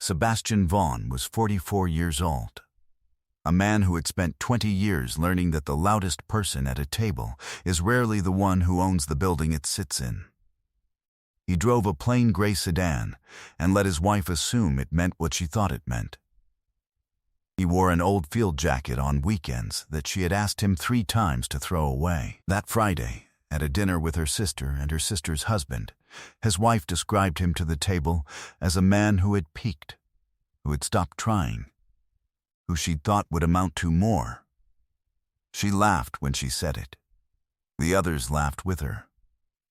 Sebastian Vaughn was 44 years old. A man who had spent 20 years learning that the loudest person at a table is rarely the one who owns the building it sits in. He drove a plain gray sedan and let his wife assume it meant what she thought it meant. He wore an old field jacket on weekends that she had asked him 3 times to throw away. That Friday, at a dinner with her sister and her sister's husband, his wife described him to the table as a man who had peaked, who had stopped trying, who she'd thought would amount to more. She laughed when she said it. The others laughed with her,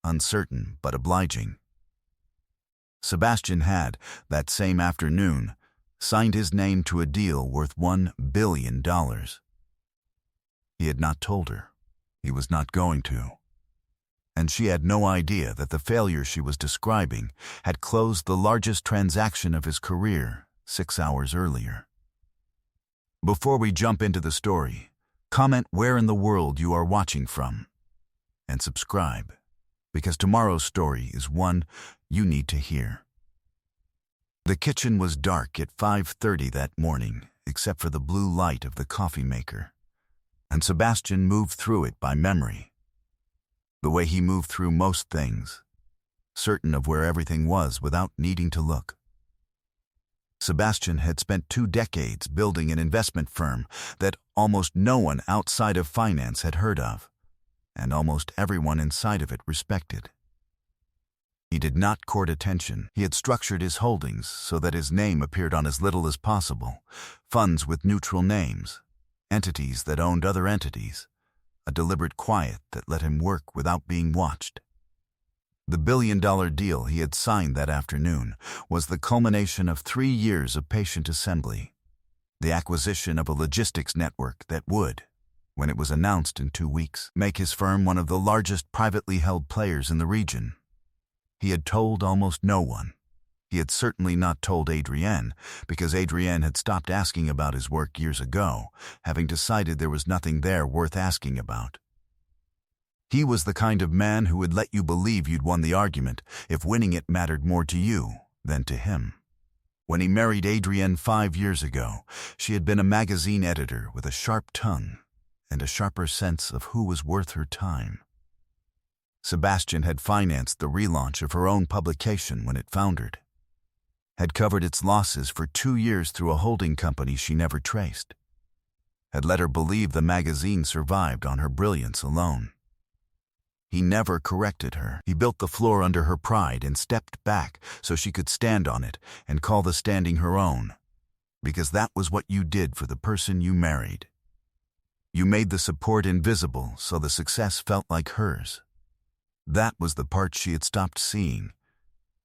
uncertain but obliging. Sebastian had, that same afternoon, signed his name to a deal worth $1 billion. He had not told her. He was not going to. And she had no idea that the failure she was describing had closed the largest transaction of his career 6 hours earlier. Before we jump into the story, comment where in the world you are watching from, and subscribe, because tomorrow's story is one you need to hear. The kitchen was dark at 5:30 that morning, except for the blue light of the coffee maker, and Sebastian moved through it by memory. The way he moved through most things, certain of where everything was without needing to look. Sebastian had spent 2 decades building an investment firm that almost no one outside of finance had heard of, and almost everyone inside of it respected. He did not court attention. He had structured his holdings so that his name appeared on as little as possible, funds with neutral names, entities that owned other entities, a deliberate quiet that let him work without being watched. The billion-dollar deal he had signed that afternoon was the culmination of 3 years of patient assembly, the acquisition of a logistics network that would, when it was announced in 2 weeks, make his firm one of the largest privately held players in the region. He had told almost no one. He had certainly not told Adrienne, because Adrienne had stopped asking about his work years ago, having decided there was nothing there worth asking about. He was the kind of man who would let you believe you'd won the argument if winning it mattered more to you than to him. When he married Adrienne 5 years ago, she had been a magazine editor with a sharp tongue and a sharper sense of who was worth her time. Sebastian had financed the relaunch of her own publication when it foundered, had covered its losses for 2 years through a holding company she never traced, had let her believe the magazine survived on her brilliance alone. He never corrected her. He built the floor under her pride and stepped back so she could stand on it and call the standing her own, because that was what you did for the person you married. You made the support invisible so the success felt like hers. That was the part she had stopped seeing,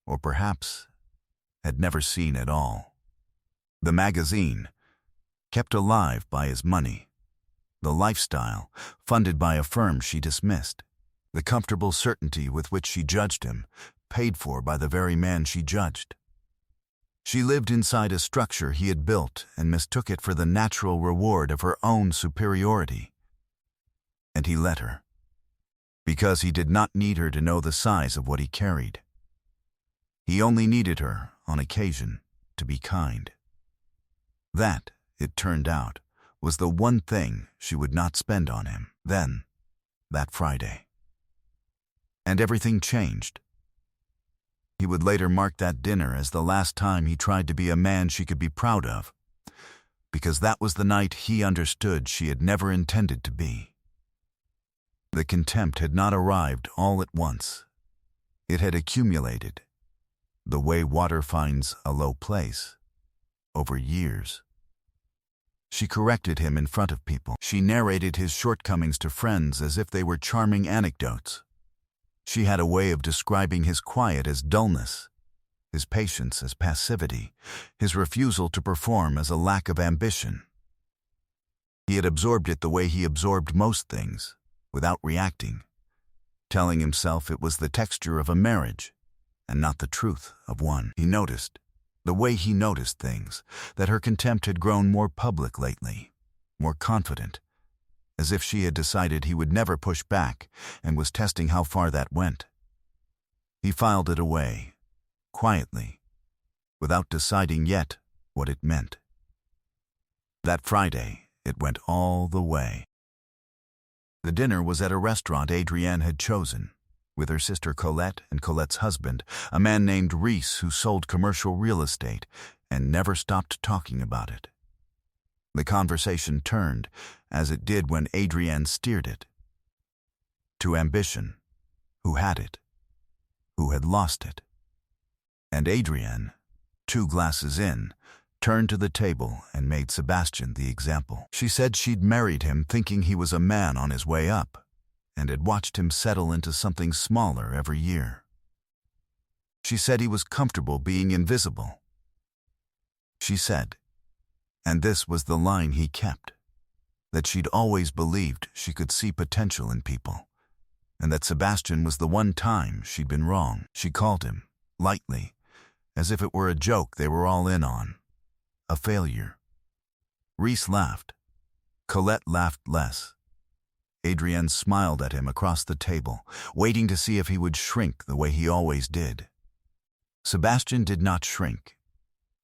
or perhaps had never seen at all. The magazine, kept alive by his money. The lifestyle, funded by a firm she dismissed. The comfortable certainty with which she judged him, paid for by the very man she judged. She lived inside a structure he had built and mistook it for the natural reward of her own superiority. And he let her, because he did not need her to know the size of what he carried. He only needed her, on occasion, to be kind. That, it turned out, was the one thing she would not spend on him then, that Friday. And everything changed. He would later mark that dinner as the last time he tried to be a man she could be proud of, because that was the night he understood she had never intended to be. The contempt had not arrived all at once. It had accumulated, the way water finds a low place, over years. She corrected him in front of people. She narrated his shortcomings to friends as if they were charming anecdotes. She had a way of describing his quiet as dullness, his patience as passivity, his refusal to perform as a lack of ambition. He had absorbed it the way he absorbed most things, without reacting, telling himself it was the texture of a marriage and not the truth of one. He noticed, the way he noticed things, that her contempt had grown more public lately, more confident, as if she had decided he would never push back and was testing how far that went. He filed it away, quietly, without deciding yet what it meant. That Friday, it went all the way. The dinner was at a restaurant Adrienne had chosen, with her sister Colette and Colette's husband, a man named Reese who sold commercial real estate and never stopped talking about it. The conversation turned, as it did when Adrienne steered it, to ambition, who had it, who had lost it. And Adrienne, 2 glasses in, turned to the table and made Sebastian the example. She said she'd married him thinking he was a man on his way up, and had watched him settle into something smaller every year. She said he was comfortable being invisible. She said, and this was the line he kept, that she'd always believed she could see potential in people, and that Sebastian was the one time she'd been wrong. She called him, lightly, as if it were a joke they were all in on, a failure. Reese laughed. Colette laughed less. Adrienne smiled at him across the table, waiting to see if he would shrink the way he always did. Sebastian did not shrink.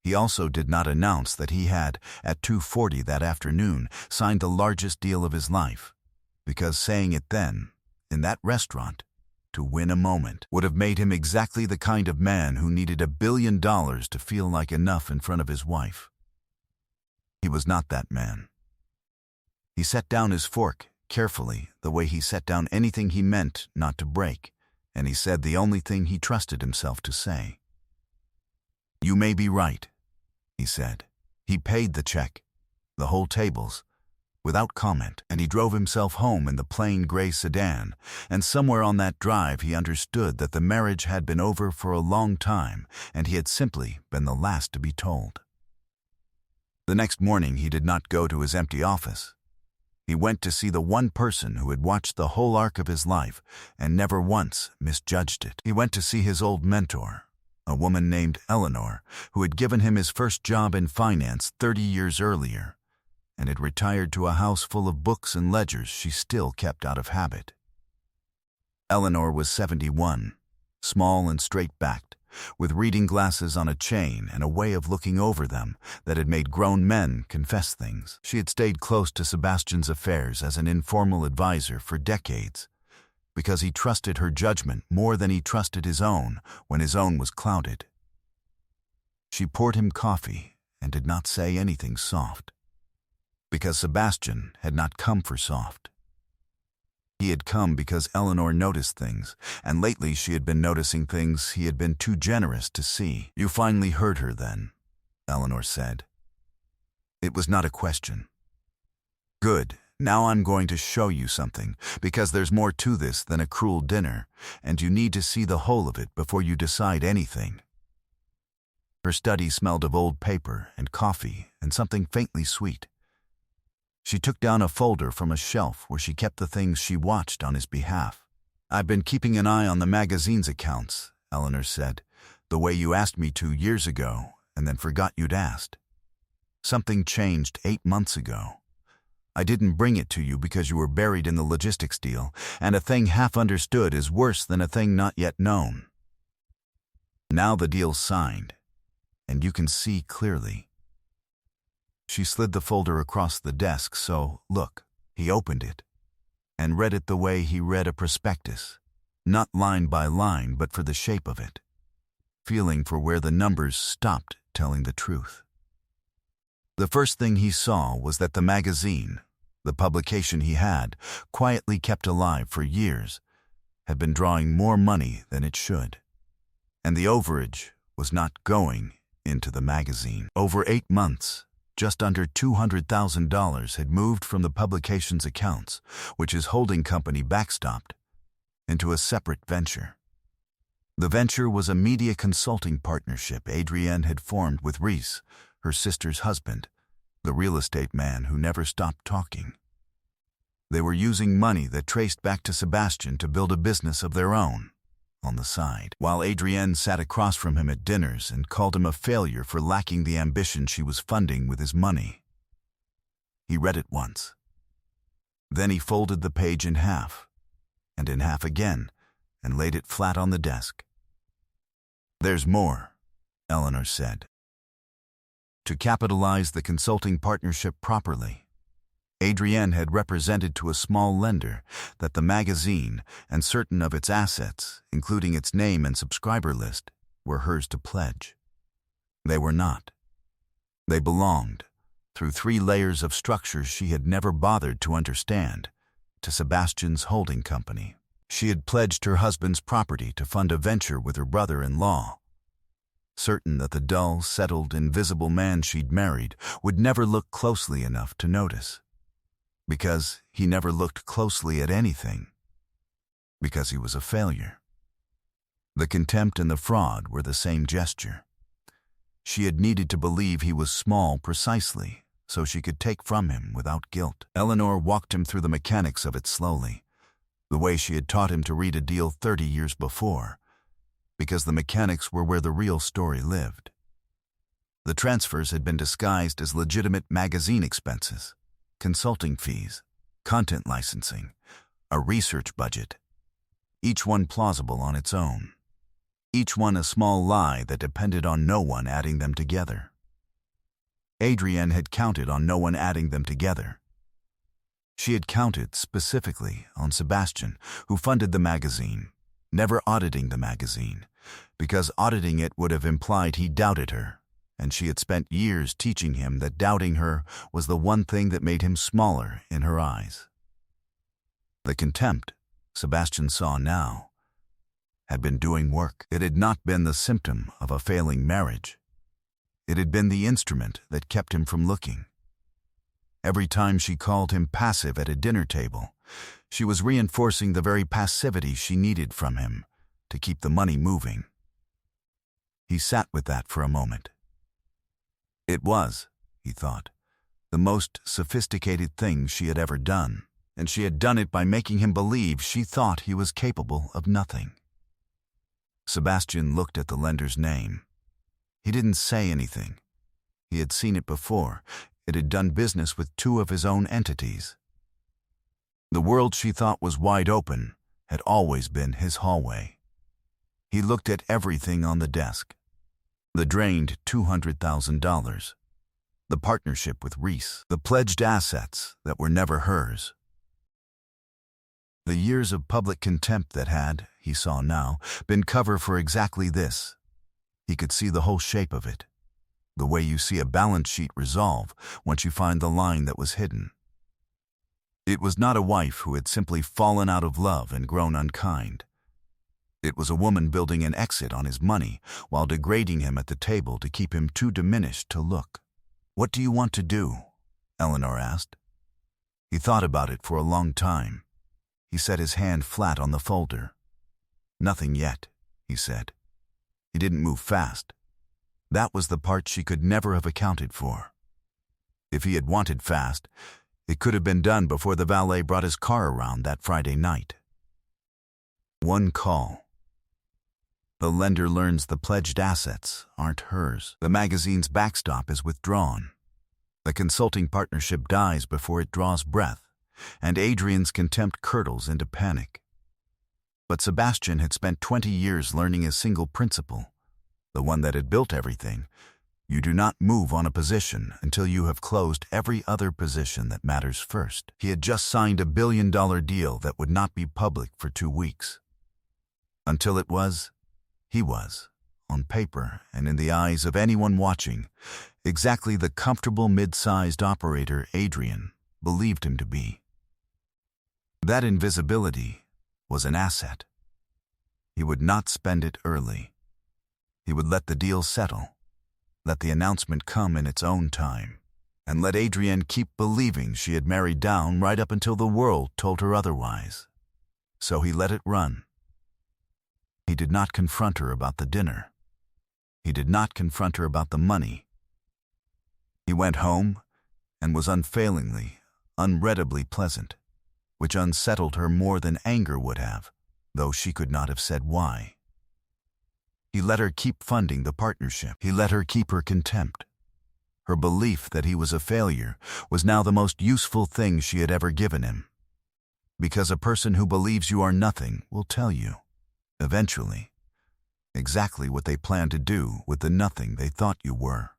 He also did not announce that he had, at 2:40 that afternoon, signed the largest deal of his life, because saying it then, in that restaurant, to win a moment, would have made him exactly the kind of man who needed $1 billion to feel like enough in front of his wife. He was not that man. He set down his fork carefully, the way he set down anything he meant not to break, and he said the only thing he trusted himself to say. "You may be right," he said. He paid the check, the whole tables, without comment, and he drove himself home in the plain gray sedan, and somewhere on that drive he understood that the marriage had been over for a long time, and he had simply been the last to be told. The next morning he did not go to his empty office. He went to see the one person who had watched the whole arc of his life and never once misjudged it. He went to see his old mentor, a woman named Eleanor, who had given him his first job in finance 30 years earlier, and had retired to a house full of books and ledgers she still kept out of habit. Eleanor was 71, small and straight-backed, with reading glasses on a chain and a way of looking over them that had made grown men confess things. She had stayed close to Sebastian's affairs as an informal advisor for decades, because he trusted her judgment more than he trusted his own when his own was clouded. She poured him coffee and did not say anything soft, because Sebastian had not come for soft. He had come because Eleanor noticed things, and lately she had been noticing things he had been too generous to see. "You finally heard her then," Eleanor said. It was not a question. "Good. Now I'm going to show you something, because there's more to this than a cruel dinner, and you need to see the whole of it before you decide anything." Her study smelled of old paper and coffee and something faintly sweet. She took down a folder from a shelf where she kept the things she watched on his behalf. "I've been keeping an eye on the magazine's accounts," Eleanor said, "the way you asked me 2 years ago and then forgot you'd asked. Something changed 8 months ago. I didn't bring it to you because you were buried in the logistics deal, and a thing half understood is worse than a thing not yet known. Now the deal's signed, and you can see clearly." She slid the folder across the desk, so, look, he opened it, and read it the way he read a prospectus, not line by line, but for the shape of it, feeling for where the numbers stopped telling the truth. The first thing he saw was that the magazine, the publication he had, quietly kept alive for years, had been drawing more money than it should, and the overage was not going into the magazine. Over 8 months, just under $200,000 had moved from the publication's accounts, which his holding company backstopped, into a separate venture. The venture was a media consulting partnership Adrienne had formed with Reese, her sister's husband, the real estate man who never stopped talking. They were using money that traced back to Sebastian to build a business of their own, on the side, while Adrienne sat across from him at dinners and called him a failure for lacking the ambition she was funding with his money. He read it once. Then he folded the page in half, and in half again, and laid it flat on the desk. "There's more," Eleanor said, To capitalize the consulting partnership properly, Adrienne had represented to a small lender that the magazine and certain of its assets, including its name and subscriber list, were hers to pledge. They were not. They belonged, through 3 layers of structures she had never bothered to understand, to Sebastian's holding company. She had pledged her husband's property to fund a venture with her brother-in-law, certain that the dull, settled, invisible man she'd married would never look closely enough to notice. Because he never looked closely at anything. Because he was a failure. The contempt and the fraud were the same gesture. She had needed to believe he was small precisely so she could take from him without guilt. Eleanor walked him through the mechanics of it slowly, the way she had taught him to read a deal 30 years before, because the mechanics were where the real story lived. The transfers had been disguised as legitimate magazine expenses, consulting fees, content licensing, a research budget, each one plausible on its own, each one a small lie that depended on no one adding them together. Adrienne had counted on no one adding them together. She had counted specifically on Sebastian, who funded the magazine, never auditing the magazine, because auditing it would have implied he doubted her, and she had spent years teaching him that doubting her was the one thing that made him smaller in her eyes. The contempt Sebastian saw now had been doing work. It had not been the symptom of a failing marriage. It had been the instrument that kept him from looking. Every time she called him passive at a dinner table, she was reinforcing the very passivity she needed from him to keep the money moving. He sat with that for a moment. It was, he thought, the most sophisticated thing she had ever done, and she had done it by making him believe she thought he was capable of nothing. Sebastian looked at the lender's name. He didn't say anything. He had seen it before. It had done business with 2 of his own entities. The world she thought was wide open had always been his hallway. He looked at everything on the desk. The drained $200,000. The partnership with Reese. The pledged assets that were never hers. The years of public contempt that had, he saw now, been cover for exactly this. He could see the whole shape of it, the way you see a balance sheet resolve once you find the line that was hidden. It was not a wife who had simply fallen out of love and grown unkind. It was a woman building an exit on his money while degrading him at the table to keep him too diminished to look. "What do you want to do?" Eleanor asked. He thought about it for a long time. He set his hand flat on the folder. "Nothing yet," he said. He didn't move fast. That was the part she could never have accounted for. If he had wanted fast, it could have been done before the valet brought his car around that Friday night. One call. The lender learns the pledged assets aren't hers. The magazine's backstop is withdrawn. The consulting partnership dies before it draws breath, and Adrienne's contempt curdles into panic. But Sebastian had spent 20 years learning a single principle, the one that had built everything. You do not move on a position until you have closed every other position that matters first. He had just signed a billion-dollar deal that would not be public for 2 weeks. Until it was, he was, on paper and in the eyes of anyone watching, exactly the comfortable mid-sized operator Adrienne believed him to be. That invisibility was an asset. He would not spend it early. He would let the deal settle, let the announcement come in its own time, and let Adrienne keep believing she had married down right up until the world told her otherwise. So he let it run. He did not confront her about the dinner. He did not confront her about the money. He went home and was unfailingly, unreadably pleasant, which unsettled her more than anger would have, though she could not have said why. He let her keep funding the partnership. He let her keep her contempt. Her belief that he was a failure was now the most useful thing she had ever given him. Because a person who believes you are nothing will tell you, eventually, exactly what they plan to do with the nothing they thought you were.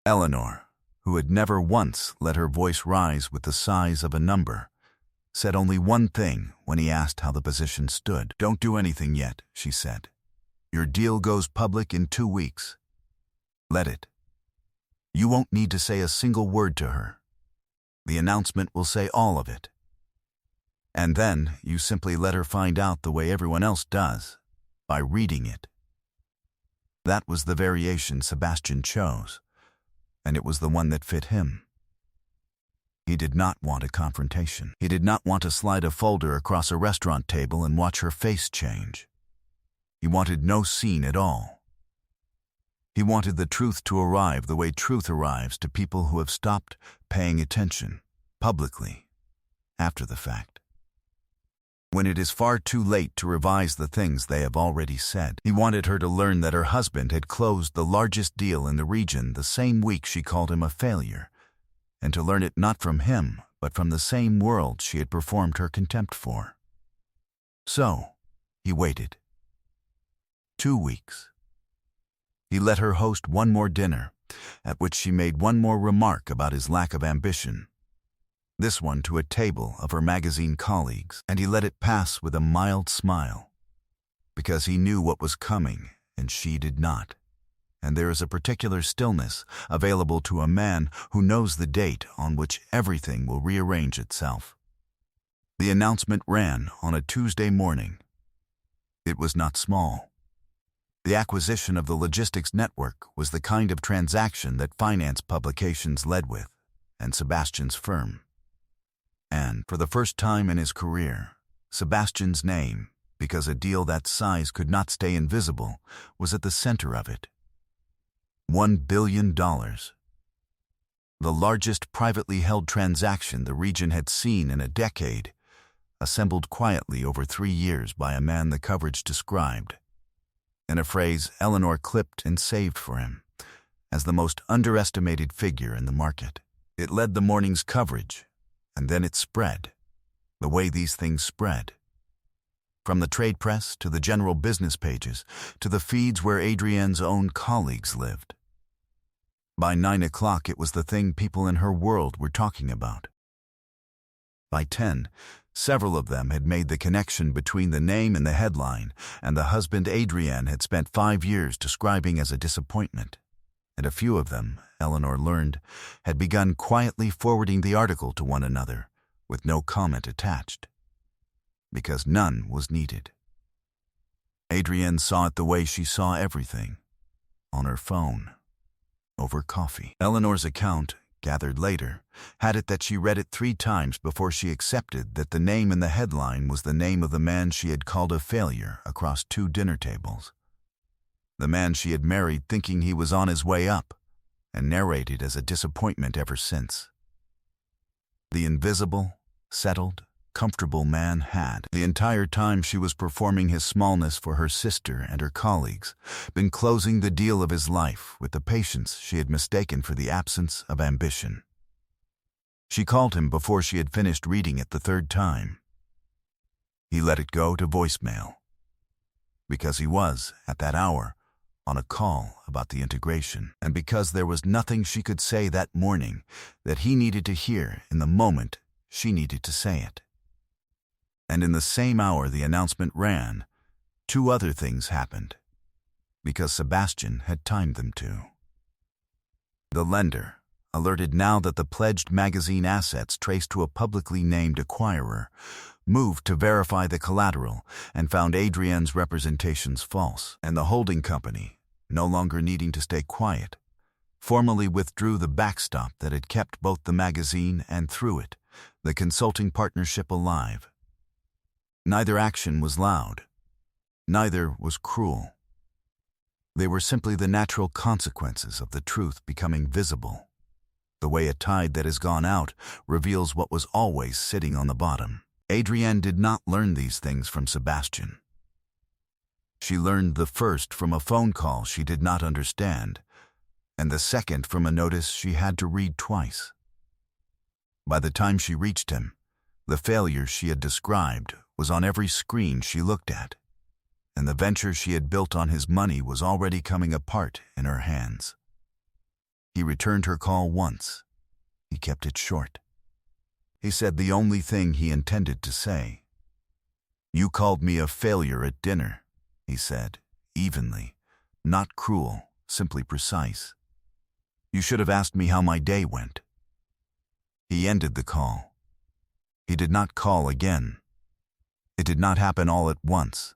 Eleanor, who had never once let her voice rise with the size of a number, said only one thing when he asked how the position stood. "Don't do anything yet," she said. "Your deal goes public in 2 weeks. Let it. You won't need to say a single word to her. The announcement will say all of it. And then you simply let her find out the way everyone else does, by reading it." That was the variation Sebastian chose, and it was the one that fit him. He did not want a confrontation. He did not want to slide a folder across a restaurant table and watch her face change. He wanted no scene at all. He wanted the truth to arrive the way truth arrives to people who have stopped paying attention, publicly, after the fact, when it is far too late to revise the things they have already said. He wanted her to learn that her husband had closed the largest deal in the region the same week she called him a failure, and to learn it not from him, but from the same world she had performed her contempt for. So, he waited. 2 weeks. He let her host one more dinner, at which she made one more remark about his lack of ambition, this one to a table of her magazine colleagues, and he let it pass with a mild smile, because he knew what was coming and she did not. And there is a particular stillness available to a man who knows the date on which everything will rearrange itself. The announcement ran on a Tuesday morning. It was not small. The acquisition of the logistics network was the kind of transaction that finance publications led with, and Sebastian's firm. And, for the first time in his career, Sebastian's name, because a deal that size could not stay invisible, was at the center of it. $1 billion. The largest privately held transaction the region had seen in a decade, assembled quietly over 3 years by a man the coverage described, in a phrase Eleanor clipped and saved for him, as the most underestimated figure in the market. It led the morning's coverage, and then it spread, the way these things spread. From the trade press to the general business pages to the feeds where Adrienne's own colleagues lived. By 9 o'clock it was the thing people in her world were talking about. By 10, several of them had made the connection between the name in the headline and the husband Adrienne had spent 5 years describing as a disappointment, and a few of them, Eleanor learned, had begun quietly forwarding the article to one another, with no comment attached, because none was needed. Adrienne saw it the way she saw everything, on her phone, over coffee. Eleanor's account, gathered later, had it that she read it 3 times before she accepted that the name in the headline was the name of the man she had called a failure across 2 dinner tables. The man she had married thinking he was on his way up, and narrated as a disappointment ever since. The invisible, settled, comfortable man had, the entire time she was performing his smallness for her sister and her colleagues, been closing the deal of his life with the patience she had mistaken for the absence of ambition. She called him before she had finished reading it the 3rd time. He let it go to voicemail, because he was, at that hour, on a call about the integration, and because there was nothing she could say that morning that he needed to hear in the moment she needed to say it. And in the same hour the announcement ran, 2 other things happened, because Sebastian had timed them to. The lender, alerted now that the pledged magazine assets traced to a publicly named acquirer, moved to verify the collateral and found Adrienne's representations false, and the holding company, no longer needing to stay quiet, formally withdrew the backstop that had kept both the magazine and, through it, the consulting partnership alive. Neither action was loud. Neither was cruel. They were simply the natural consequences of the truth becoming visible, the way a tide that has gone out reveals what was always sitting on the bottom. Adrienne did not learn these things from Sebastian. She learned the first from a phone call she did not understand, and the second from a notice she had to read twice. By the time she reached him, the failure she had described was on every screen she looked at, and the venture she had built on his money was already coming apart in her hands. He returned her call once. He kept it short. He said the only thing he intended to say. "You called me a failure at dinner," he said, evenly, not cruel, simply precise. "You should have asked me how my day went." He ended the call. He did not call again. It did not happen all at once.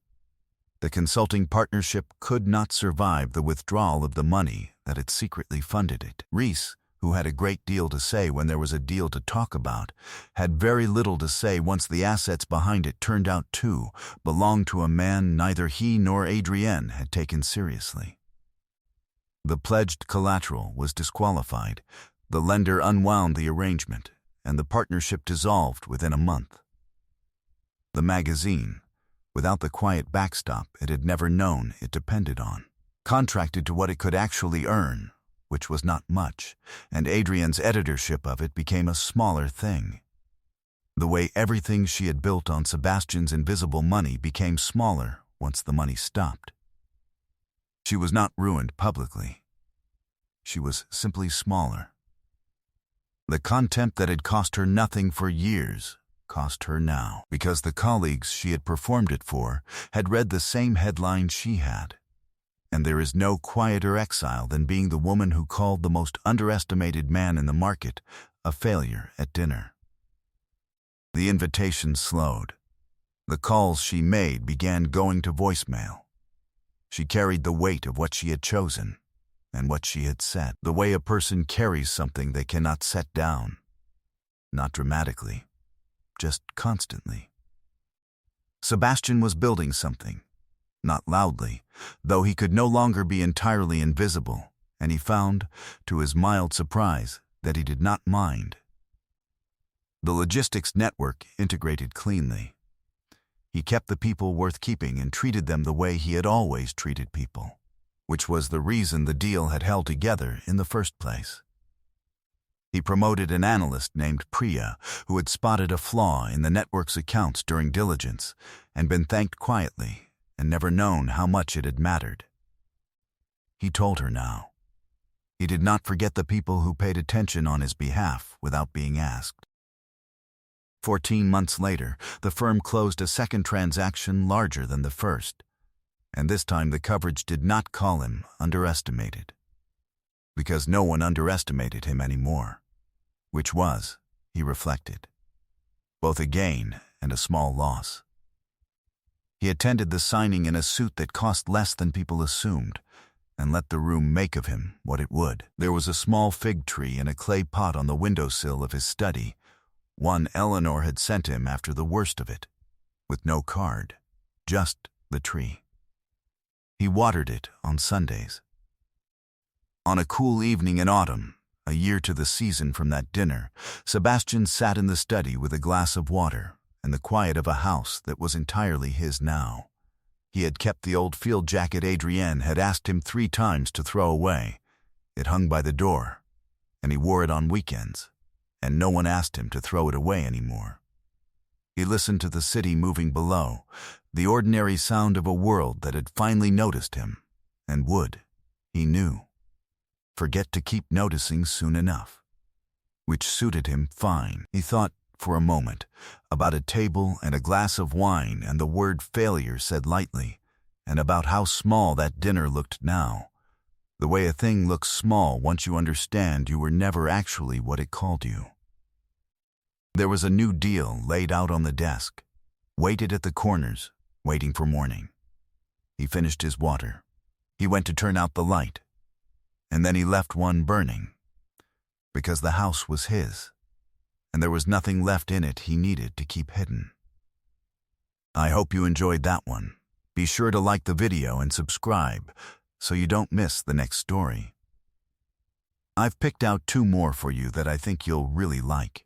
The consulting partnership could not survive the withdrawal of the money that had secretly funded it. Reese, who had a great deal to say when there was a deal to talk about, had very little to say once the assets behind it turned out to belong to a man neither he nor Adrienne had taken seriously. The pledged collateral was disqualified, the lender unwound the arrangement, and the partnership dissolved within a month. The magazine, without the quiet backstop it had never known it depended on, contracted to what it could actually earn, which was not much, and Adrienne's editorship of it became a smaller thing. The way everything she had built on Sebastian's invisible money became smaller once the money stopped. She was not ruined publicly. She was simply smaller. The contempt that had cost her nothing for years cost her now, because the colleagues she had performed it for had read the same headline she had. And there is no quieter exile than being the woman who called the most underestimated man in the market a failure at dinner. The invitation slowed. The calls she made began going to voicemail. She carried the weight of what she had chosen and what she had said, the way a person carries something they cannot set down. Not dramatically, just constantly. Sebastian was building something, not loudly, though he could no longer be entirely invisible, and he found, to his mild surprise, that he did not mind. The logistics network integrated cleanly. He kept the people worth keeping and treated them the way he had always treated people, which was the reason the deal had held together in the first place. He promoted an analyst named Priya, who had spotted a flaw in the network's accounts during diligence and been thanked quietly and never known how much it had mattered. He told her now. He did not forget the people who paid attention on his behalf without being asked. 14 months later, the firm closed a second transaction larger than the first, and this time the coverage did not call him underestimated, because no one underestimated him anymore, which was, he reflected, both a gain and a small loss. He attended the signing in a suit that cost less than people assumed, and let the room make of him what it would. There was a small fig tree in a clay pot on the windowsill of his study, one Eleanor had sent him after the worst of it, with no card, just the tree. He watered it on Sundays. On a cool evening in autumn, a year to the season from that dinner, Sebastian sat in the study with a glass of water and the quiet of a house that was entirely his now. He had kept the old field jacket Adrienne had asked him 3 times to throw away. It hung by the door, and he wore it on weekends, and no one asked him to throw it away anymore. He listened to the city moving below, the ordinary sound of a world that had finally noticed him, and would, he knew, forget to keep noticing soon enough, which suited him fine. He thought, for a moment, about a table and a glass of wine and the word failure said lightly, and about how small that dinner looked now, the way a thing looks small once you understand you were never actually what it called you. There was a new deal laid out on the desk, waited at the corners, waiting for morning. He finished his water. He went to turn out the light, and then he left one burning, because the house was his, and there was nothing left in it he needed to keep hidden. I hope you enjoyed that one. Be sure to like the video and subscribe so you don't miss the next story. I've picked out 2 more for you that I think you'll really like.